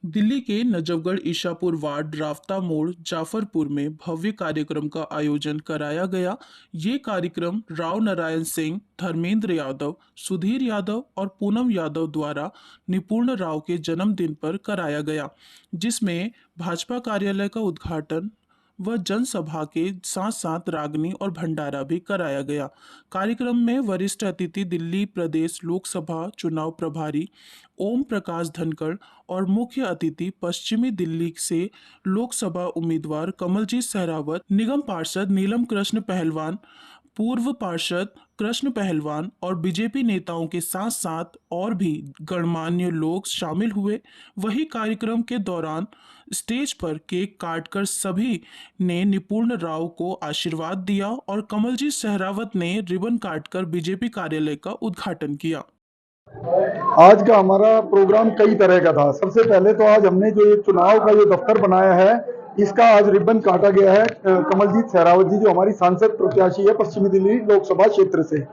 दिल्ली के नजफगढ़ ईशापुर वार्ड राफ्ता मोड़ जाफरपुर में भव्य कार्यक्रम का आयोजन कराया गया। ये कार्यक्रम राव नारायण सिंह, धर्मेंद्र यादव, सुधीर यादव और पूनम यादव द्वारा निपुण राव के जन्मदिन पर कराया गया, जिसमें भाजपा कार्यालय का उद्घाटन व जनसभा के साथ साथ रागनी और भंडारा भी कराया गया। कार्यक्रम में वरिष्ठ अतिथि दिल्ली प्रदेश लोकसभा चुनाव प्रभारी ओम प्रकाश धनखड़ और मुख्य अतिथि पश्चिमी दिल्ली से लोकसभा उम्मीदवार कमलजीत सहरावत, निगम पार्षद नीलम कृष्ण पहलवान, पूर्व पार्षद कृष्ण पहलवान और बीजेपी नेताओं के साथ साथ और भी गणमान्य लोग शामिल हुए। वही कार्यक्रम के दौरान स्टेज पर केक काटकर सभी ने निपुण राव को आशीर्वाद दिया और कमलजीत सहरावत ने रिबन काटकर बीजेपी कार्यालय का उद्घाटन किया। आज का हमारा प्रोग्राम कई तरह का था। सबसे पहले तो आज हमने जो ये चुनाव का जो दफ्तर बनाया है, इसका आज रिबन काटा गया है कमलजीत सहरावत जी, जो हमारी सांसद प्रत्याशी है पश्चिमी दिल्ली लोकसभा क्षेत्र से।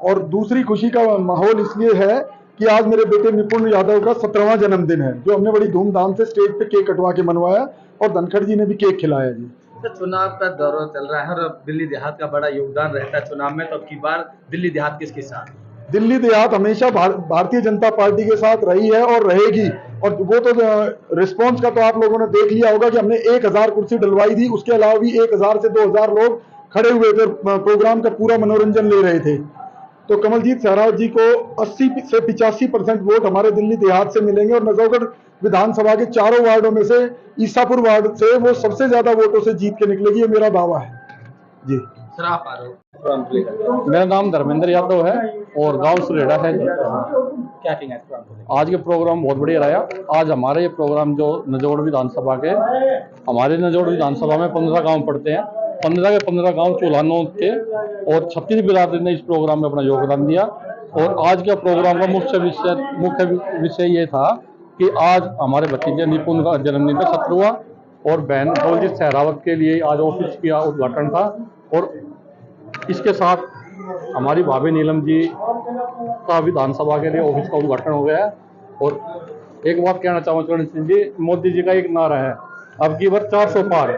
और दूसरी खुशी का माहौल इसलिए है कि आज मेरे बेटे निपुण यादव का 17वां जन्मदिन है, जो हमने बड़ी धूमधाम से स्टेज पे केक कटवा के मनवाया और धनखड़ जी ने भी केक खिलाया जी। तो चुनाव का दौर चल रहा है और दिल्ली देहात का बड़ा योगदान रहता है चुनाव में, तो अब की बार दिल्ली देहात किसके साथ? दिल्ली देहात हमेशा भारतीय जनता पार्टी के साथ रही है और रहेगी। और वो तो रिस्पांस का तो आप लोगों ने देख लिया होगा कि हमने 1000 कुर्सी डलवाई थी, उसके अलावा भी 1000 से 2000 लोग खड़े हुए थे, प्रोग्राम का पूरा मनोरंजन ले रहे थे। तो कमलजीत सहरावत जी को 80 से 85% वोट हमारे दिल्ली देहात से मिलेंगे और नजफगढ़ विधानसभा के चारों वार्डों में से ईसापुर वार्ड से वो सबसे ज्यादा वोटों से जीत के निकलेगी, ये मेरा दावा है जी। सर आप आ रहे हो? मेरा नाम धर्मेंद्र यादव है और गांव सुरेड़ा है। क्या कहेंगे आज के प्रोग्राम बहुत बढ़िया रहा। आज हमारे ये प्रोग्राम जो नजफगढ़ विधानसभा के, हमारे नजफगढ़ विधानसभा में 15 गांव पड़ते हैं। 15 के 15 गांव चौलानों के और 36 बिरादरी ने इस प्रोग्राम में अपना योगदान दिया। और आज के प्रोग्राम का मुख्य विषय ये था कि आज हमारे भतीजे निपुण का जन्मदिन का 17वां और बहन कमलजीत सहरावत के लिए आज ऑफिस का उद्घाटन था। और इसके साथ हमारी भाभी नीलम जी का विधानसभा के लिए ऑफिस का उद्घाटन हो गया है। और एक बात कहना चाहूँगा जी, मोदी जी का एक नारा है, अब की बार 400 पार।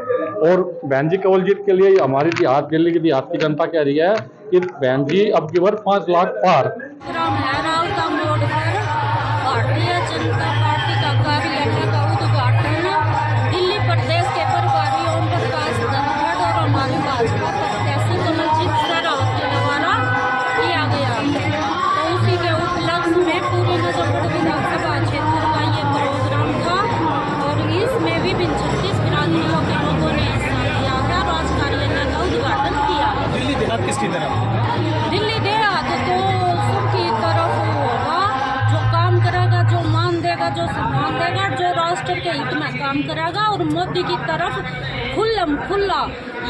और बहन जी कमलजीत के लिए हमारी देहात दिल्ली की देहात की जनता कह रही है कि बहन जी अब की बार 5 लाख पार। भारतीय जनता पार्टी का कार्यालय का उद्घाटन दिल्ली प्रदेश के प्रभारी ओम प्रकाश धनखड़ और हमारे भाजपा प्रत्याशी कमलजीत सहरावत के द्वारा किया गया। तो उसी के उपलक्ष्य में पूरे नजफगढ़ विधानसभा क्षेत्र का ये प्रोग्राम था और इसमें भी 36 बिरादरियों के लोगों ने हिस्सा लिया था और आज कार्यालय का उद्घाटन किया। दिल्ली देहात किसकी तरफ? दिल्ली देहात तो सबकी तरफ होगा, जो काम करेगा, जो मान देगा, जो सम्मान देगा, जो राष्ट्र के हित में काम करेगा। और मोदी की तरफ खुल्लम खुल्ला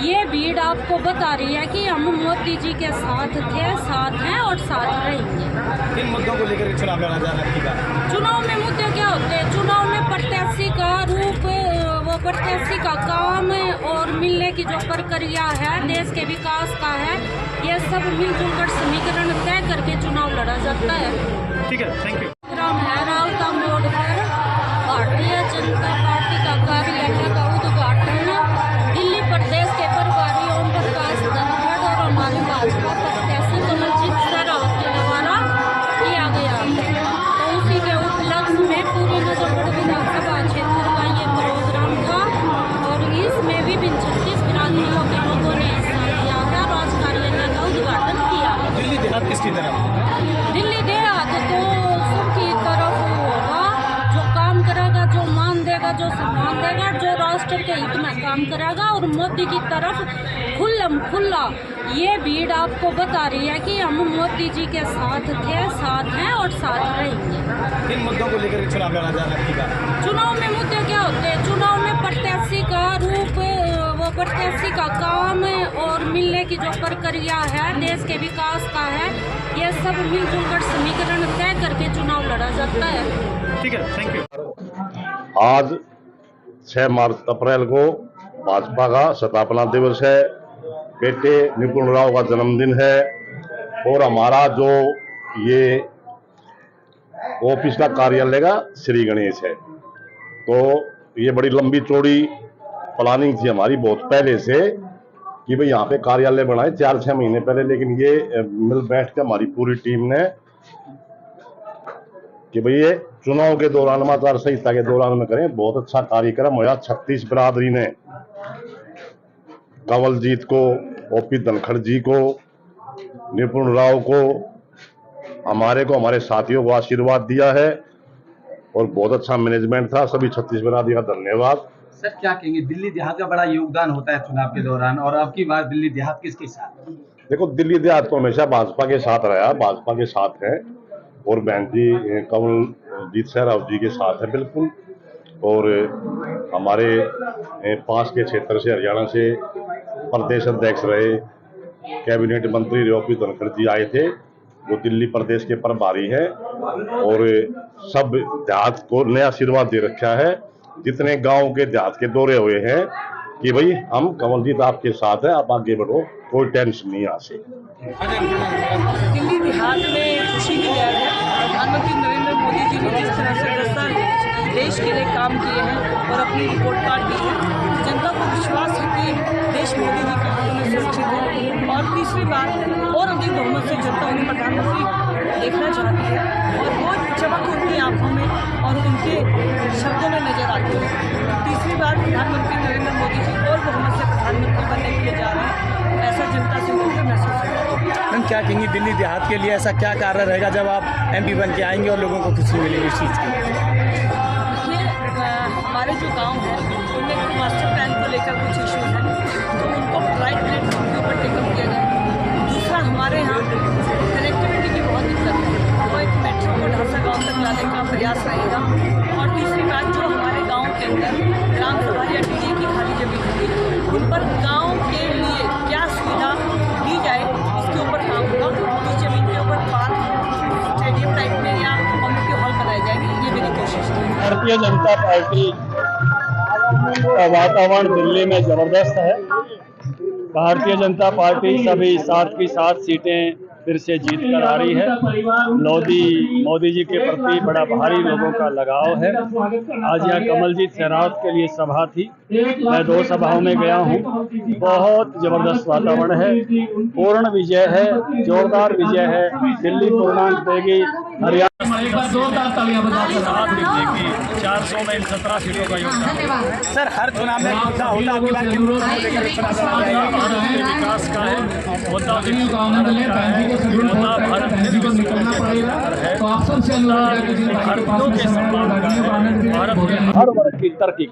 ये भीड़ आपको बता रही है कि हम मोदी जी के साथ थे, साथ हैं और साथ रहेंगे। किन मुद्दों को लेकर चुनाव लड़ा जा रहा है? चुनाव में मुद्दे क्या होते हैं? चुनाव में प्रत्याशी का रूप, वो प्रत्याशी का काम और मिलने की जो प्रक्रिया है, देश के विकास का है, ये सब मिलजुल कर समीकरण तय करके चुनाव लड़ा जाता है। ठीक है, थैंक यू। प्रोग्राम है रावता मोड़ पर भारतीय जनता पार्टी का कार्यालय का उद्घाटन दिल्ली प्रदेश के प्रभारी ओम प्रकाश धनखड़ और हमारे भाजपा प्रत्याशी कमलजीत सहरावत के द्वारा किया गया। तो उसी के उपलक्ष्य में पूरे नजफगढ़ विधानसभा क्षेत्र का ये प्रोग्राम था और इसमें भी 36 बिरादरियों के लोगों ने हिस्सा लिया था और आज कार्यालय का उद्घाटन किया। दिल्ली देहात किसकी तरफ? दिल्ली देहात तो सबकी तरफ होगा, जो काम करेगा, जो मान देगा, जो सम्मान देगा, जो राष्ट्र के हित में काम करेगा। और मोदी की तरफ खुल्लम खुल्ला ये भीड़ आपको बता रही है कि हम मोदी जी के साथ थे, साथ हैं और साथ रहेंगे। किन मुद्दों को लेकर चुनाव लड़ा जा रहा है? चुनाव में मुद्दे क्या होते हैं? चुनाव में प्रत्याशी का रूप, वो प्रत्याशी का काम और मिलने की जो प्रक्रिया है, देश के विकास का है, ये सब मिलजुल कर समीकरण तय करके चुनाव लड़ा जाता है। ठीक है, थैंक यू। आज 6 मार्च अप्रैल को भाजपा का स्थापना दिवस है। बेटे निपुण राव का जन्मदिन है और हमारा जो ये ऑफिस का कार्यालय का श्री गणेश है। तो ये बड़ी लंबी चौड़ी प्लानिंग थी हमारी बहुत पहले से कि भाई यहाँ पे कार्यालय बनाए 4-6 महीने पहले, लेकिन ये मिल बैठ के हमारी पूरी टीम ने कि भाई ये चुनाव के दौरान, आचार संहिता के दौरान में करें। बहुत अच्छा कार्यक्रम होया। 36 बिरादरी ने कंवलजीत को, ओपी धनखड़ जी को, निपुण राव को, हमारे साथियों को आशीर्वाद दिया है और बहुत अच्छा मैनेजमेंट था। सभी 36 बिरादरी का धन्यवाद। सर क्या कहेंगे, दिल्ली देहात का बड़ा योगदान होता है चुनाव के दौरान, और अब की बार दिल्ली देहात किसके साथ? देखो, दिल्ली देहात तो हमेशा भाजपा के साथ रहा, भाजपा के साथ है और बहन जी कंवलजीत सिंह जी के साथ है बिल्कुल। और हमारे पास के क्षेत्र से, हरियाणा से प्रदेश अध्यक्ष रहे, कैबिनेट मंत्री ओपी धनखड़ जी आए थे, वो दिल्ली प्रदेश के प्रभारी हैं और सब देहात को नया आशीर्वाद दे रखा है। जितने गांव के देहात के दौरे हुए हैं कि भाई हम कंवलजीत आपके साथ है, आप आगे बढ़ो, कोई टेंशन नहीं आ से। दिल्ली देहात में खुशी की लहर है। प्रधानमंत्री नरेंद्र मोदी जी ने जिस तरह से 10 साल देश के लिए काम किए हैं और अपनी रिपोर्ट कार्ड दी है, जनता को विश्वास है कि देश मोदी जी के हाथों में सुरक्षित है और तीसरी बार और अधिक बहुमत से जनता उन्हें प्रधानमंत्री देखना चाहती है और वो चमक उनकी आंखों में और उनके शब्दों में नजर आती है। तीसरी बार प्रधानमंत्री नरेंद्र मोदी जी और बहुमत से प्रधानमंत्री बनने के लिए जा रहे हैं, ऐसा जनता से मुझे महसूस होता है। मैम क्या कहेंगी, दिल्ली देहात के लिए ऐसा क्या कार्य रहेगा जब आप MP बन के आएंगे और लोगों को खुशी मिलेगी इस चीज़ की? हमारे जो गांव हैं उनमें मास्टर प्लान को लेकर कुछ इश्यूज हैं, तो उनको राइट प्लेटफॉर्म के ऊपर टेकअप किया जाए। दूसरा, हमारे यहाँ कनेक्टिविटी की बहुत दिक्कत है, तो एक मेट्रो को ढांसा गांव तक लाने का प्रयास रहेगा। और तीसरी बात, जो हमारे गांव के अंदर ग्राम सभा या DDA की खाली जमीन होगी, उन पर गाँव के लिए क्या सुविधा दी जाए, इसके ऊपर काम होगा। उस जमीन के ऊपर पार्क, स्टेडियम टाइप में या कम्युनिटी हॉल बनाए जाएंगे, ये मेरी कोशिश है। भारतीय जनता पार्टी का वातावरण दिल्ली में जबरदस्त है। भारतीय जनता पार्टी सभी 7 की 7 सीटें फिर से जीत कर आ रही है। मोदी जी के प्रति बड़ा भारी लोगों का लगाव है। आज यहाँ कंवलजीत सिंह के लिए सभा थी, मैं 2 सभाओं में गया हूँ। बहुत जबरदस्त वातावरण है, पूर्ण विजय है, जोरदार विजय है। दिल्ली पूर्णांक देगी, हरियाणा 400 में 17 सीटों का योगदान। सर हर चुनाव में मुद्दा होता है, विकास का है मुद्दा, भारत हर वर्ग की तरक्की